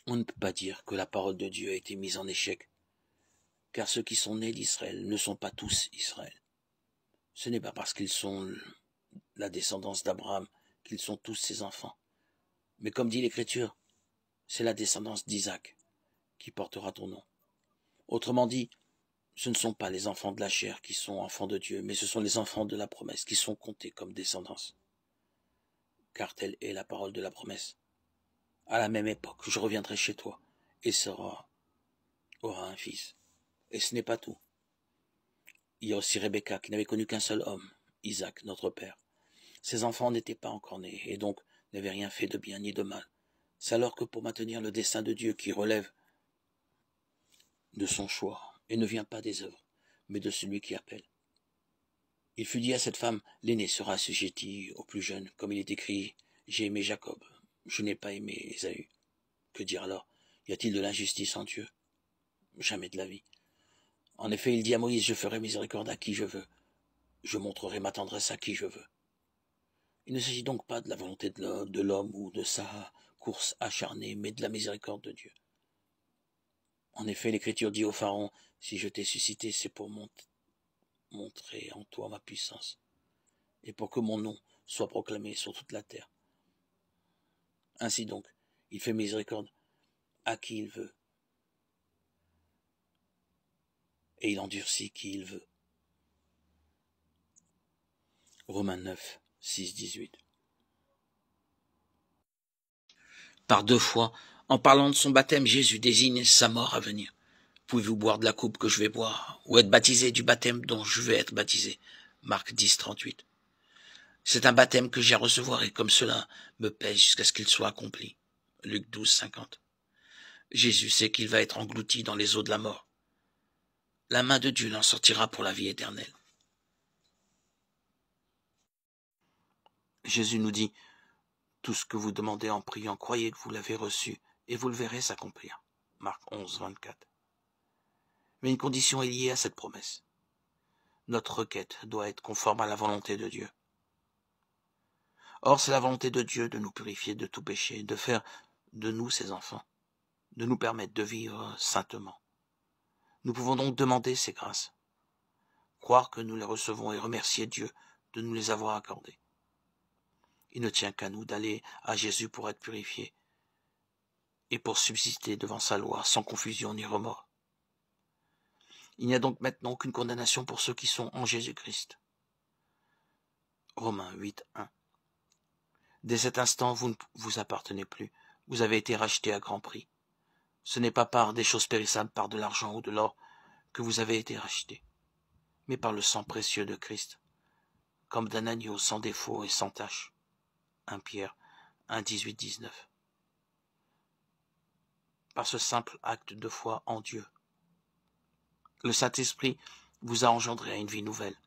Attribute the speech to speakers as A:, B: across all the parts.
A: On ne peut pas dire que la parole de Dieu a été mise en échec, car ceux qui sont nés d'Israël ne sont pas tous Israël. Ce n'est pas parce qu'ils sont la descendance d'Abraham qu'ils sont tous ses enfants. Mais comme dit l'Écriture, c'est la descendance d'Isaac qui portera ton nom. Autrement dit, ce ne sont pas les enfants de la chair qui sont enfants de Dieu, mais ce sont les enfants de la promesse qui sont comptés comme descendance. Car telle est la parole de la promesse. À la même époque, je reviendrai chez toi, et Sarah aura un fils. Et ce n'est pas tout. Il y a aussi Rebecca qui n'avait connu qu'un seul homme, Isaac, notre père. Ses enfants n'étaient pas encore nés, et donc n'avaient rien fait de bien ni de mal. C'est alors que pour maintenir le dessein de Dieu qui relève de son choix, et ne vient pas des œuvres, mais de celui qui appelle. Il fut dit à cette femme, l'aîné sera assujetti au plus jeune, comme il est écrit, j'ai aimé Jacob, je n'ai pas aimé Ésaü. Que dire alors? Y a-t-il de l'injustice en Dieu? Jamais de la vie. En effet, il dit à Moïse, je ferai miséricorde à qui je veux, je montrerai ma tendresse à qui je veux. Il ne s'agit donc pas de la volonté de l'homme ou de sa course acharnée, mais de la miséricorde de Dieu. En effet, l'Écriture dit au Pharaon, si je t'ai suscité, c'est pour montrer en toi ma puissance, et pour que mon nom soit proclamé sur toute la terre. Ainsi donc, il fait miséricorde à qui il veut, et il endurcit qui il veut. Romains 9, 6, 18. Par 2 fois, en parlant de son baptême, Jésus désigne sa mort à venir. Pouvez-vous boire de la coupe que je vais boire, ou être baptisé du baptême dont je vais être baptisé? Marc 10, 38. C'est un baptême que j'ai à recevoir et comme cela me pèse jusqu'à ce qu'il soit accompli. Luc 12, 50. Jésus sait qu'il va être englouti dans les eaux de la mort. La main de Dieu l'en sortira pour la vie éternelle. Jésus nous dit, tout ce que vous demandez en priant, croyez que vous l'avez reçu et vous le verrez s'accomplir. Marc 11, 24. Mais une condition est liée à cette promesse. Notre requête doit être conforme à la volonté de Dieu. Or, c'est la volonté de Dieu de nous purifier de tout péché, de faire de nous ses enfants, de nous permettre de vivre saintement. Nous pouvons donc demander ces grâces, croire que nous les recevons et remercier Dieu de nous les avoir accordées. Il ne tient qu'à nous d'aller à Jésus pour être purifiés et pour subsister devant sa loi sans confusion ni remords. Il n'y a donc maintenant aucune condamnation pour ceux qui sont en Jésus-Christ. Romains 8, 1. Dès cet instant, vous ne vous appartenez plus. Vous avez été rachetés à grand prix. Ce n'est pas par des choses périssables, par de l'argent ou de l'or, que vous avez été rachetés, mais par le sang précieux de Christ, comme d'un agneau sans défaut et sans tache. 1 Pierre 1, 18, 19. Par ce simple acte de foi en Dieu, le Saint-Esprit vous a engendré à une vie nouvelle.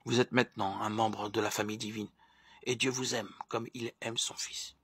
A: Vous êtes maintenant un membre de la famille divine, et Dieu vous aime comme il aime son Fils.